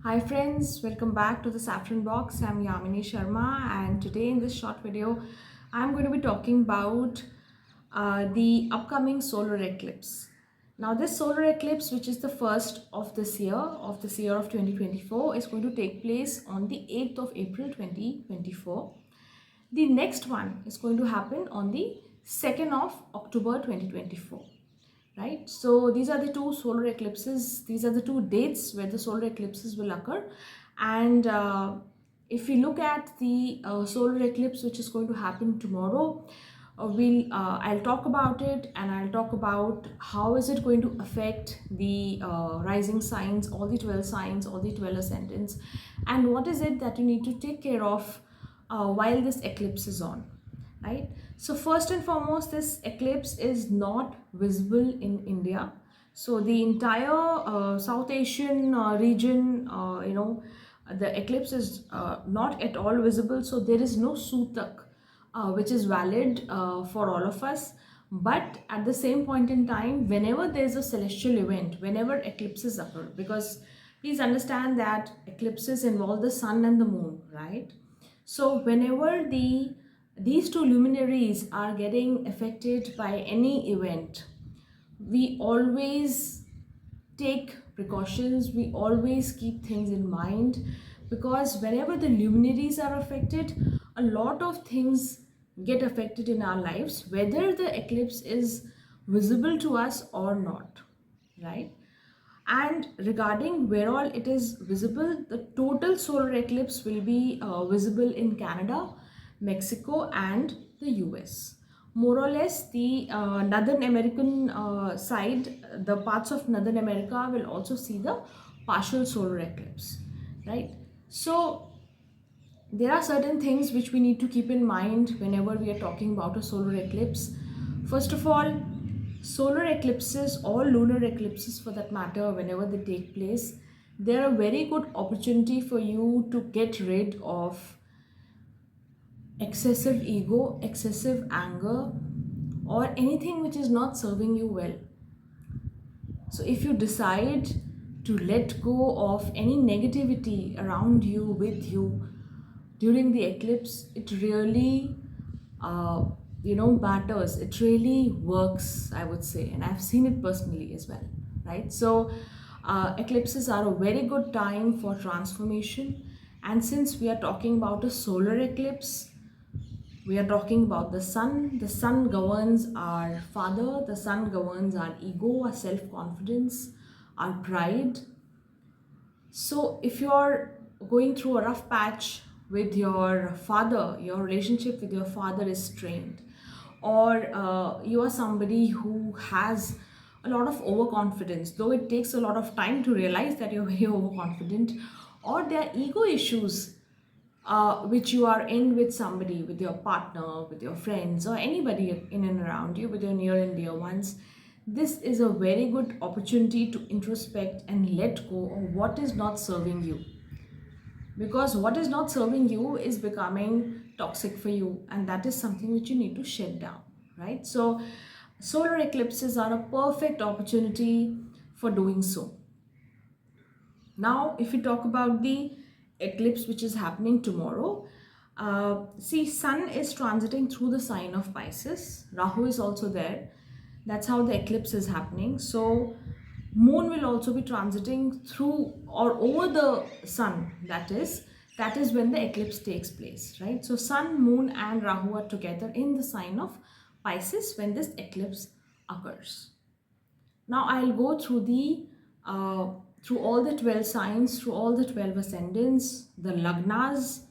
Hi friends, welcome back to the Saffron Box. I'm Yamini Sharma, and today in this short video I'm going to be talking about the upcoming solar eclipse. Now this solar eclipse, which is the first of this year of 2024, is going to take place on the 8th of April 2024. The next one is going to happen on the 2nd of October 2024, right? So these are the two solar eclipses. These are the two dates where the solar eclipses will occur. And if we look at the solar eclipse which is going to happen tomorrow, I'll talk about it, and I'll talk about how is it going to affect the rising signs, all the 12 signs, all the 12 ascendants, and what is it that you need to take care of while this eclipse is on, right? So first and foremost, this eclipse is not visible in India. So the entire South Asian region, the eclipse is not at all visible. So there is no Sutak, which is valid for all of us. But at the same point in time, whenever there is a celestial event, whenever eclipses occur, because please understand that eclipses involve the sun and the moon, right? So whenever these two luminaries are getting affected by any event, we always take precautions, we always keep things in mind, because whenever the luminaries are affected, a lot of things get affected in our lives, whether the eclipse is visible to us or not, right? And regarding where all it is visible, the total solar eclipse will be visible in Canada, Mexico, and the US. More or less, the Northern American side, the parts of Northern America will also see the partial solar eclipse, right? So there are certain things which we need to keep in mind whenever we are talking about a solar eclipse. First of all, solar eclipses or lunar eclipses for that matter, whenever they take place, they're a very good opportunity for you to get rid of excessive ego, excessive anger, or anything which is not serving you well. So if you decide to let go of any negativity around you, with you, during the eclipse, it really uh, matters. It really works, I would say, and I've seen it personally as well, right? So eclipses are a very good time for transformation. And since we are talking about a solar eclipse, we are talking about the sun. The sun governs our father, the sun governs our ego, our self-confidence, our pride. So if you're going through a rough patch with your father, your relationship with your father is strained, or you are somebody who has a lot of overconfidence, though it takes a lot of time to realize that you're very overconfident, or there are ego issues which you are in with somebody, with your partner, with your friends, or anybody in and around you, with your near and dear ones, this is a very good opportunity to introspect and let go of what is not serving you. Because what is not serving you is becoming toxic for you, and that is something which you need to shed down, right? So, solar eclipses are a perfect opportunity for doing so. Now, if we talk about the eclipse which is happening tomorrow, see, Sun is transiting through the sign of Pisces. Rahu is also there. That's how the eclipse is happening. So, Moon will also be transiting through or over the Sun. That is when the eclipse takes place, right? So, Sun, Moon, and Rahu are together in the sign of Pisces when this eclipse occurs. Now I'll go through the through all the 12 signs, through all the 12 ascendants, the lagnas,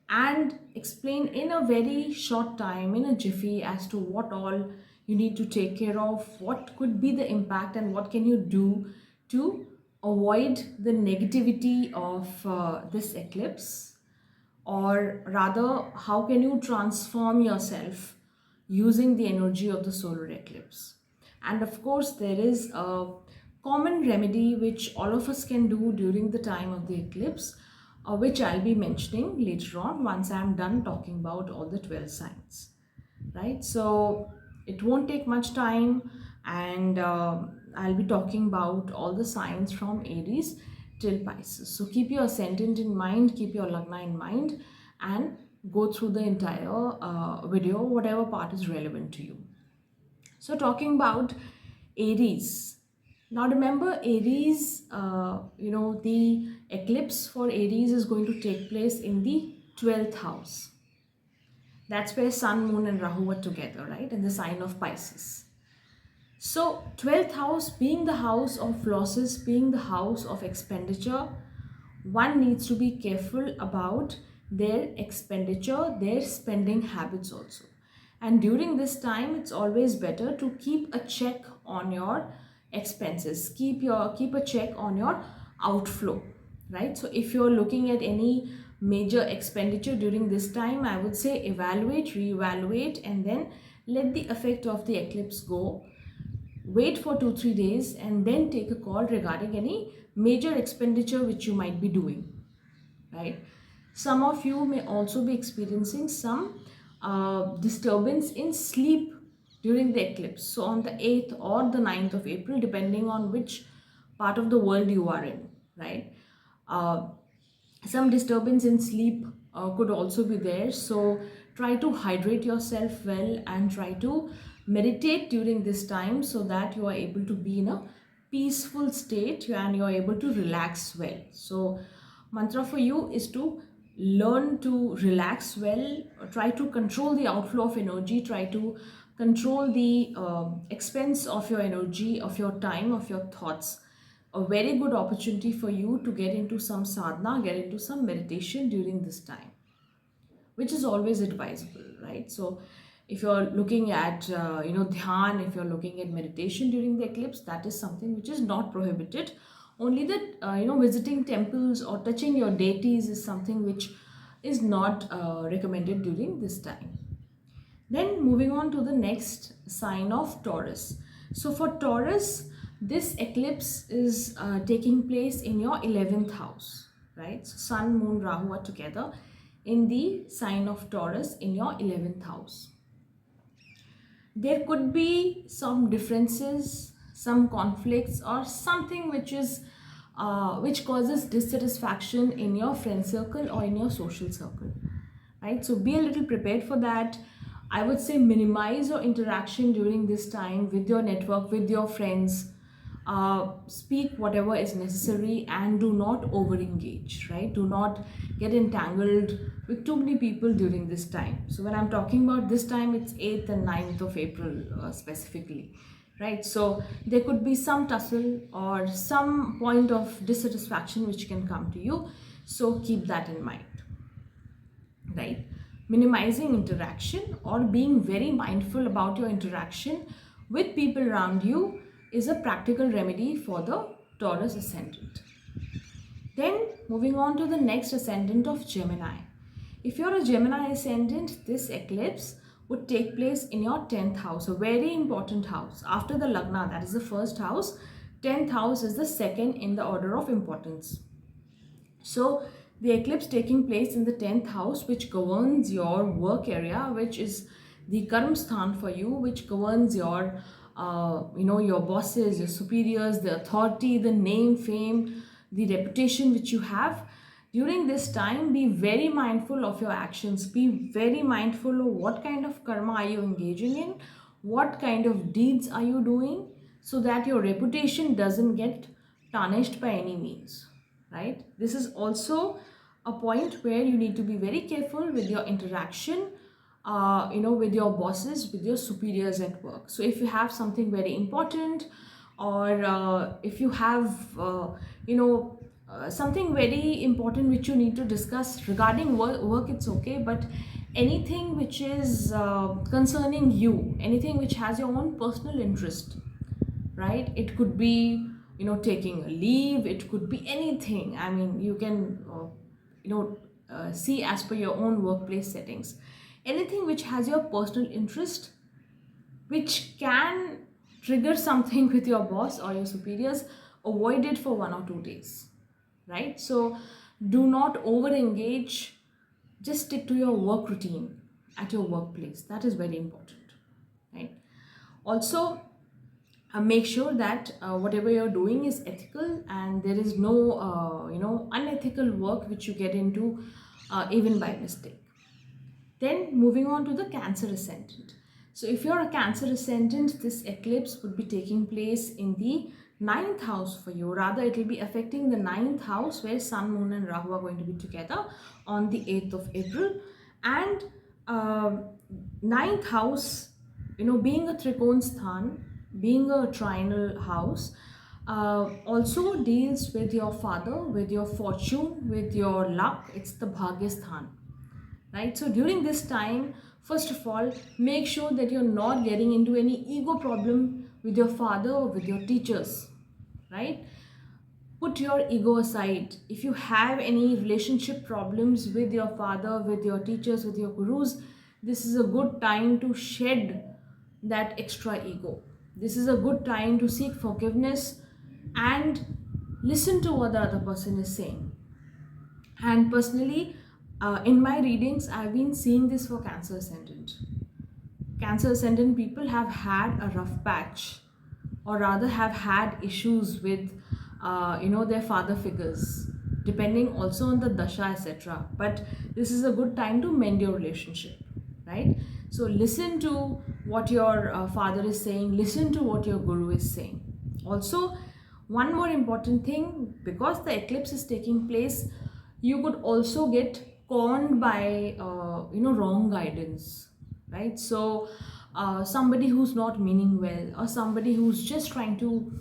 and explain in a very short time, in a jiffy, as to what all you need to take care of, what could be the impact, and what can you do to avoid the negativity of this eclipse, or rather, how can you transform yourself using the energy of the solar eclipse. And of course, there is a common remedy which all of us can do during the time of the eclipse, which I'll be mentioning later on once I'm done talking about all the 12 signs, right? So it won't take much time, and I'll be talking about all the signs from Aries till Pisces. So keep your ascendant in mind, keep your Lagna in mind, and go through the entire video, whatever part is relevant to you. So talking about Aries. Now remember Aries, the eclipse for Aries is going to take place in the 12th house. That's where Sun, Moon and Rahu are together, right? In the sign of Pisces. So 12th house being the house of losses, being the house of expenditure, one needs to be careful about their expenditure, their spending habits also. And during this time, it's always better to keep a check on your expenses. Keep a check on your outflow, right? So if you're looking at any major expenditure during this time, I would say evaluate, reevaluate, and then let the effect of the eclipse go. Wait for 2-3 days and then take a call regarding any major expenditure which you might be doing, right? Some of you may also be experiencing some disturbance in sleep during the eclipse. So on the 8th or the 9th of April, depending on which part of the world you are in, right? Uh, some disturbance in sleep could also be there. So try to hydrate yourself well and try to meditate during this time so that you are able to be in a peaceful state and you are able to relax well. So mantra for you is to learn to relax well, try to control the outflow of energy, try to control the expense of your energy, of your time, of your thoughts. A very good opportunity for you to get into some sadhana, get into some meditation during this time, which is always advisable, right? So if you're looking at dhyan, if you're looking at meditation during the eclipse, that is something which is not prohibited. Only that visiting temples or touching your deities is something which is not recommended during this time. Then moving on to the next sign of Taurus. So for Taurus, this eclipse is taking place in your 11th house, right? So Sun, Moon, Rahu are together in the sign of Taurus in your 11th house. There could be some differences, some conflicts, or something which causes dissatisfaction in your friend circle or in your social circle, right? So be a little prepared for that. I would say minimize your interaction during this time with your network, with your friends. Speak whatever is necessary and do not over engage, right? Do not get entangled with too many people during this time. So when I'm talking about this time, it's 8th and 9th of April specifically, right? So there could be some tussle or some point of dissatisfaction which can come to you. So keep that in mind, right? Minimizing interaction or being very mindful about your interaction with people around you is a practical remedy for the Taurus ascendant. Then moving on to the next ascendant of Gemini. If you're a Gemini ascendant, this eclipse would take place in your 10th house, a very important house. After the Lagna, that is the first house, 10th house is the second in the order of importance. So the eclipse taking place in the 10th house, which governs your work area, which is the karma sthan for you, which governs your your bosses, your superiors, the authority, the name, fame, the reputation which you have. During this time, be very mindful of your actions. Be very mindful of what kind of karma are you engaging in, what kind of deeds are you doing, so that your reputation doesn't get tarnished by any means, right? This is also a point where you need to be very careful with your interaction, with your bosses, with your superiors at work. So if you have something very important, or if you have something very important which you need to discuss regarding work, it's okay. But anything which is concerning you, anything which has your own personal interest, right? It could be taking a leave, it could be anything. I mean, you can see as per your own workplace settings. Anything which has your personal interest, which can trigger something with your boss or your superiors, avoid it for 1 or 2 days, right? So do not over engage, just stick to your work routine at your workplace. That is very important, right? Also, make sure that whatever you're doing is ethical, and there is no unethical work which you get into even by mistake. Then moving on to the Cancer ascendant. So if you're a Cancer ascendant, this eclipse would be taking place in the ninth house for you. Rather, it will be affecting the ninth house where Sun, Moon, and Rahu are going to be together on the 8th of April. And um ninth house, being a Trikon Sthan, being a trinal house, also deals with your father, with your fortune, with your luck. It's the Bhagya Sthan, right? So during this time, first of all, make sure that you're not getting into any ego problem with your father or with your teachers, right? Put your ego aside. If you have any relationship problems with your father, with your teachers, with your gurus, this is a good time to shed that extra ego. This is a good time to seek forgiveness and listen to what the other person is saying. And personally, in my readings, I've been seeing this for Cancer ascendant. Cancer ascendant people have had a rough patch, or rather have had issues with their father figures, depending also on the dasha, etc. But this is a good time to mend your relationship, right? So listen to what your father is saying, listen to what your guru is saying. Also, one more important thing, because the eclipse is taking place, you could also get conned by wrong guidance, right? So somebody who's not meaning well, or somebody who's just trying to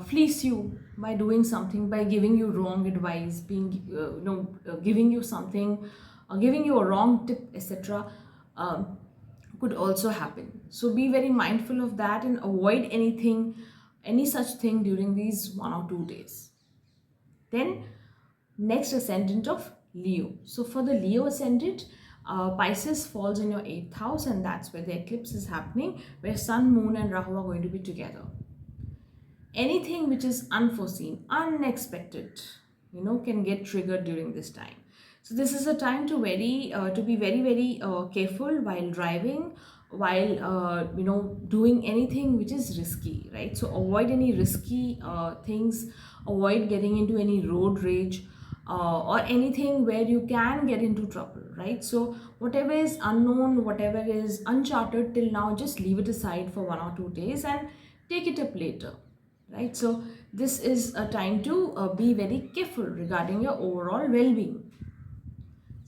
fleece you by doing something, by giving you wrong advice, being giving you something, giving you a wrong tip, etc. Could also happen. So be very mindful of that and avoid any such thing during these 1 or 2 days. Then next, ascendant of Leo. So for the Leo ascendant, Pisces falls in your 8th house, and that's where the eclipse is happening, where Sun, Moon, and Rahu are going to be together. Anything which is unforeseen, unexpected, can get triggered during this time. So this is a time to be very very careful while driving, while doing anything which is risky, right? So avoid any risky things, avoid getting into any road rage, or anything where you can get into trouble, right? So whatever is unknown, whatever is uncharted till now, just leave it aside for 1 or 2 days and take it up later, right? So this is a time to be very careful regarding your overall well-being,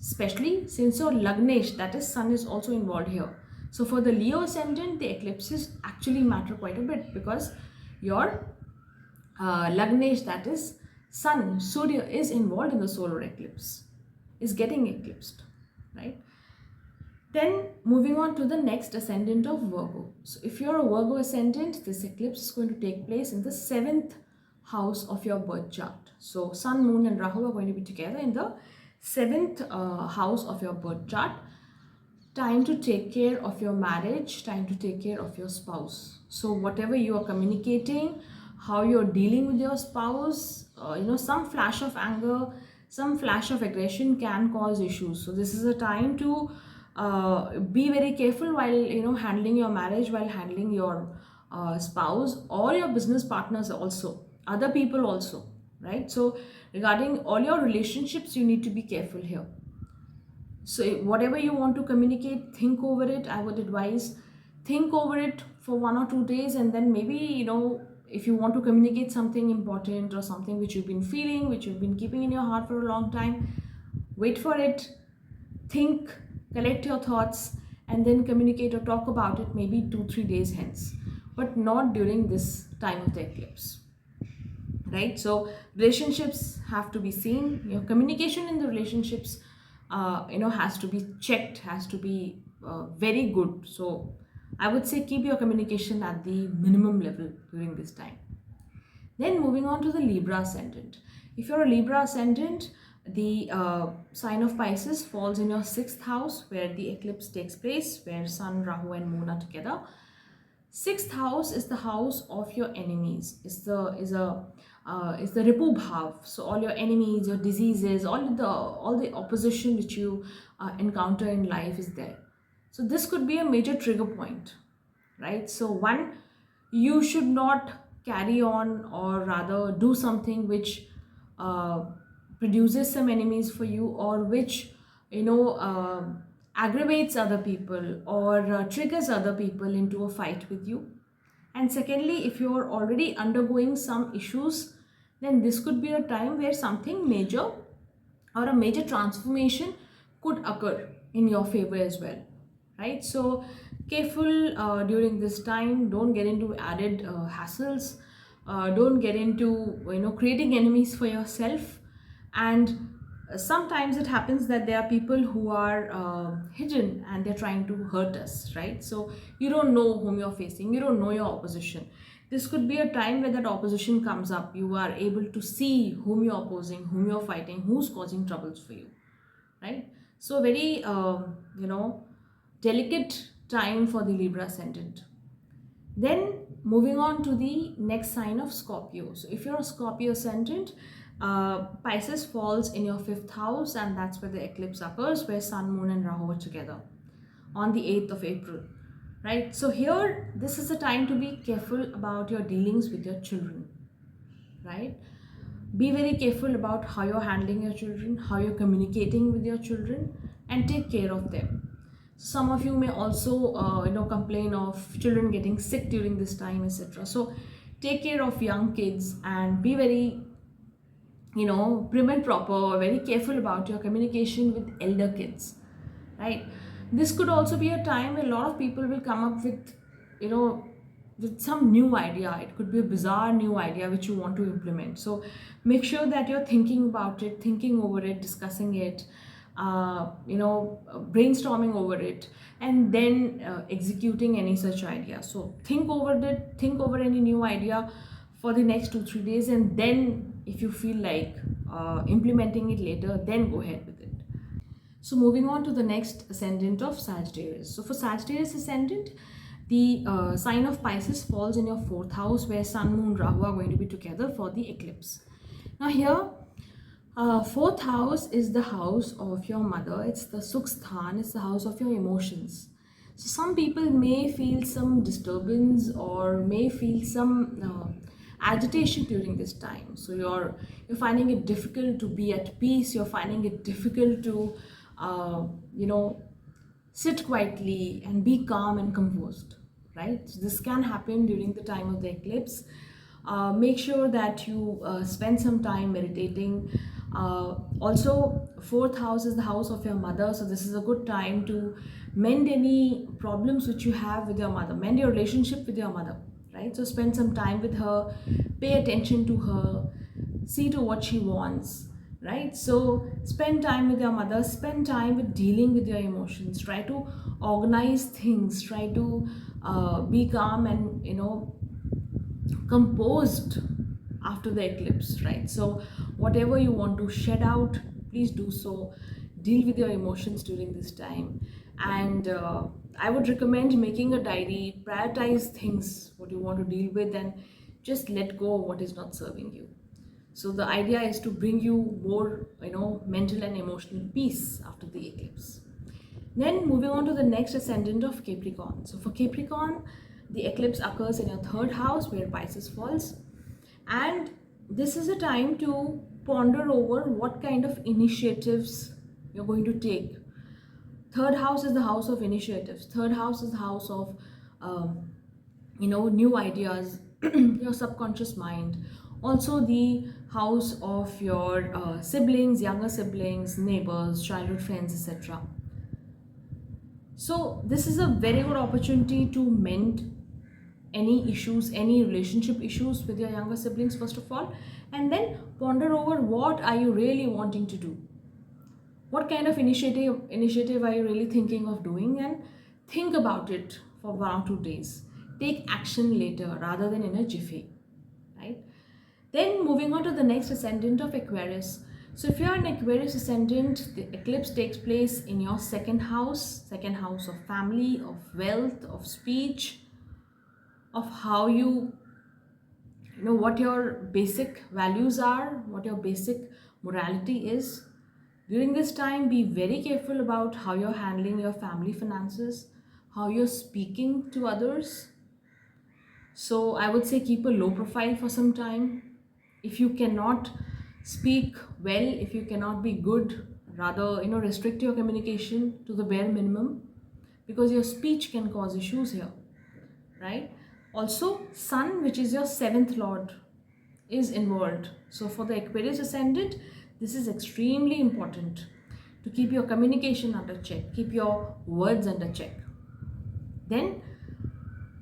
especially since your Lagnesh, that is Sun, is also involved here. So for the Leo ascendant, the eclipses actually matter quite a bit, because your Lagnesh, that is Sun, Surya, is involved in the solar eclipse, is getting eclipsed, right? Then moving on to the next ascendant of Virgo. So if you're a Virgo ascendant, this eclipse is going to take place in the 7th house of your birth chart. So Sun, Moon, and Rahu are going to be together in the 7th house of your birth chart. Time to take care of your marriage, time to take care of your spouse. So whatever you are communicating, how you're dealing with your spouse, some flash of anger, some flash of aggression can cause issues. So this is a time to be very careful while handling your marriage, while handling your spouse or your business partners, also other people also, right? So regarding all your relationships, you need to be careful here. So whatever you want to communicate, think over it. I would advise, think over it for 1 or 2 days, and then maybe if you want to communicate something important or something which you've been feeling, which you've been keeping in your heart for a long time, wait for it, think, collect your thoughts, and then communicate or talk about it maybe 2-3 days hence, but not during this time of the eclipse, right? So relationships have to be seen, your communication in the relationships has to be checked, has to be very good. So I would say keep your communication at the minimum level during this time. Then moving on to the Libra ascendant. If you're a Libra ascendant, the sign of Pisces falls in your 6th house, where the eclipse takes place, where Sun, Rahu, and Moon are together. 6th house is the house of your enemies. Is the Ripu Bhav. So all your enemies, your diseases, all the opposition which you encounter in life is there. So this could be a major trigger point, right? So one, you should not carry on, or rather do something which uh, produces some enemies for you, or which you know uh, aggravates other people, or triggers other people into a fight with you. And secondly, if you're already undergoing some issues, then this could be a time where something major or a major transformation could occur in your favor as well, right? So careful during this time. Don't get into added hassles. Don't get into creating enemies for yourself. And sometimes it happens that there are people who are hidden and they're trying to hurt us, right? So you don't know whom you're facing, you don't know your opposition. This could be a time where that opposition comes up. You are able to see whom you're opposing, whom you're fighting, who's causing troubles for you, right? So very delicate time for the Libra ascendant. Then moving on to the next sign of Scorpio. So if you're a Scorpio ascendant, Pisces falls in your fifth house, and that's where the eclipse occurs, where Sun, Moon, and Rahu are together on the 8th of April. Right? So here, this is a time to be careful about your dealings with your children. Right? Be very careful about how you're handling your children, how you're communicating with your children, and take care of them. Some of you may also complain of children getting sick during this time, etc. So take care of young kids and be very prim and proper, very careful about your communication with elder kids, right? This could also be a time where a lot of people will come up with you know with some new idea. It could be a bizarre new idea which you want to implement. So make sure that you're thinking about it, thinking over it, discussing it, brainstorming over it, and then executing any such idea. So think over any new idea for the next 2 3 days, and then if you feel like implementing it later, then go ahead with it. So moving on to the next ascendant of Sagittarius. So for Sagittarius ascendant, the sign of Pisces falls in your fourth house, where Sun, Moon, Rahu are going to be together for the eclipse. Now here, fourth house is the house of your mother. It's the Suksthan. It's the house of your emotions. So some people may feel some disturbance, or may feel some agitation during this time. So you're finding it difficult to be at peace. You're finding it difficult to uh, you know sit quietly and be calm and composed, right? So this can happen during the time of the eclipse. Make sure that you spend some time meditating. Also, fourth house is the house of your mother, so this is a good time to mend any problems which you have with your mother, mend your relationship with your mother, right? So spend some time with her, pay attention to her, see to what she wants, right? So spend time with your mother, spend time with dealing with your emotions, try to organize things, try to be calm and composed after the eclipse, right? So whatever you want to shed out, please do so. Deal with your emotions during this time. And I would recommend making a diary, prioritize things what you want to deal with, and just let go of what is not serving you. So the idea is to bring you more mental and emotional peace after the eclipse. Then moving on to the next ascendant of Capricorn. So for Capricorn, the eclipse occurs in your third house, where Pisces falls. And this is a time to ponder over what kind of initiatives you're going to take. Third house is the house of initiatives. Third house is the house of new ideas, your subconscious mind. Also the house of your siblings, younger siblings, neighbors, childhood friends, etc. So this is a very good opportunity to mend any issues, any relationship issues with your younger siblings, first of all, and then ponder over what are you really wanting to do. What kind of initiative are you really thinking of doing, and think about it for 1 or 2 days. Take action later rather than in a jiffy, right? Then moving on to the next ascendant of Aquarius. So if you're an Aquarius ascendant, the eclipse takes place in your second house of family, of wealth, of speech, of how you know what your basic values are, what your basic morality is. During this time, be very careful about how you're handling your family finances, how you're speaking to others, So I would say keep a low profile for some time. If you cannot speak well, if you cannot be good, rather, restrict your communication to the bare minimum, because your speech can cause issues here, right? Also, Sun, which is your seventh lord, is involved. So for the Aquarius ascendant, this is extremely important to keep your communication under check, keep your words under check. Then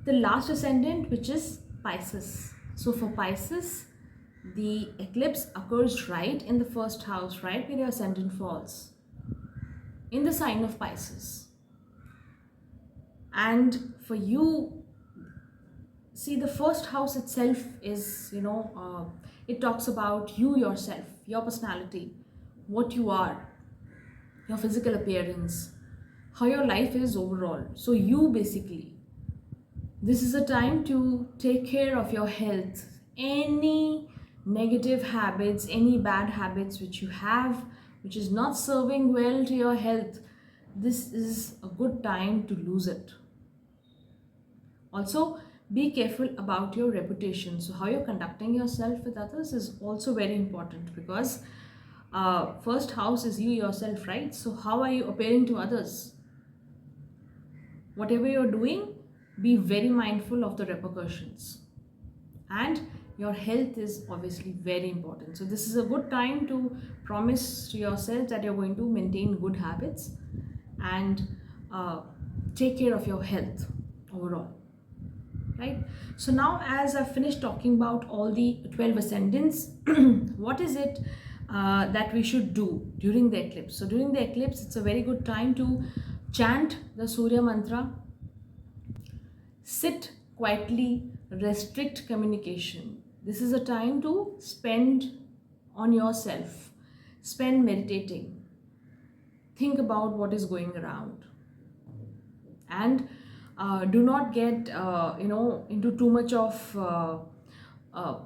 the last ascendant, which is Pisces. So for Pisces, the eclipse occurs right in the first house, right where your ascendant falls, in the sign of Pisces. And for you, see, the first house itself is, it talks about you yourself, your personality, what you are, your physical appearance, how your life is overall. So you basically, this is a time to take care of your health. Any negative habits, any bad habits which you have, which is not serving well to your health, this is a good time to lose it. Also, be careful about your reputation. So how you're conducting yourself with others is also very important, because first house is you yourself, right? So how are you appearing to others? Whatever you're doing, be very mindful of the repercussions. And your health is obviously very important. So this is a good time to promise to yourself that you're going to maintain good habits and take care of your health overall, right? So now, as I've finished talking about all the 12 ascendants, what is it that we should do during the eclipse? So during the eclipse, it's a very good time to chant the Surya mantra, sit quietly, restrict communication. This is a time to spend on yourself, spend meditating, think about what is going around, and do not get into too much of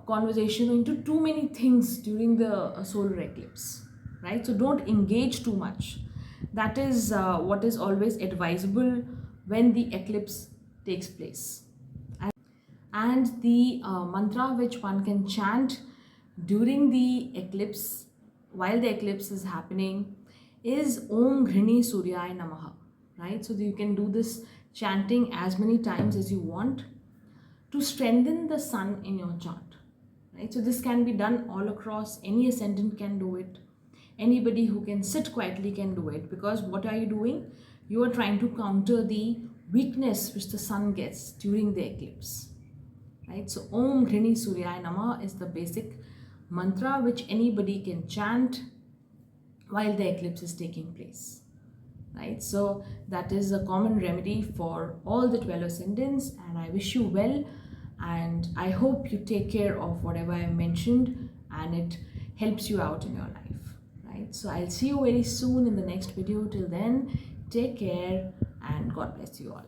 conversation, into too many things during the solar eclipse, right? So don't engage too much. That is what is always advisable when the eclipse takes place. And the mantra which one can chant during the eclipse, while the eclipse is happening, is Om Ghrini Suryaya Namaha, right? So you can do this chanting as many times as you want to strengthen the sun in your chart, right? So this can be done all across. Any ascendant can do it. Anybody who can sit quietly can do it, because what are you doing? You are trying to counter the weakness which the sun gets during the eclipse, right? So Om Ghrini Suryaya Namaha is the basic mantra which anybody can chant while the eclipse is taking place, right? So that is a common remedy for all the 12 ascendants, and I wish you well, and I hope you take care of whatever I mentioned and it helps you out in your life, right? So I'll see you very soon in the next video. Till then, take care and God bless you all.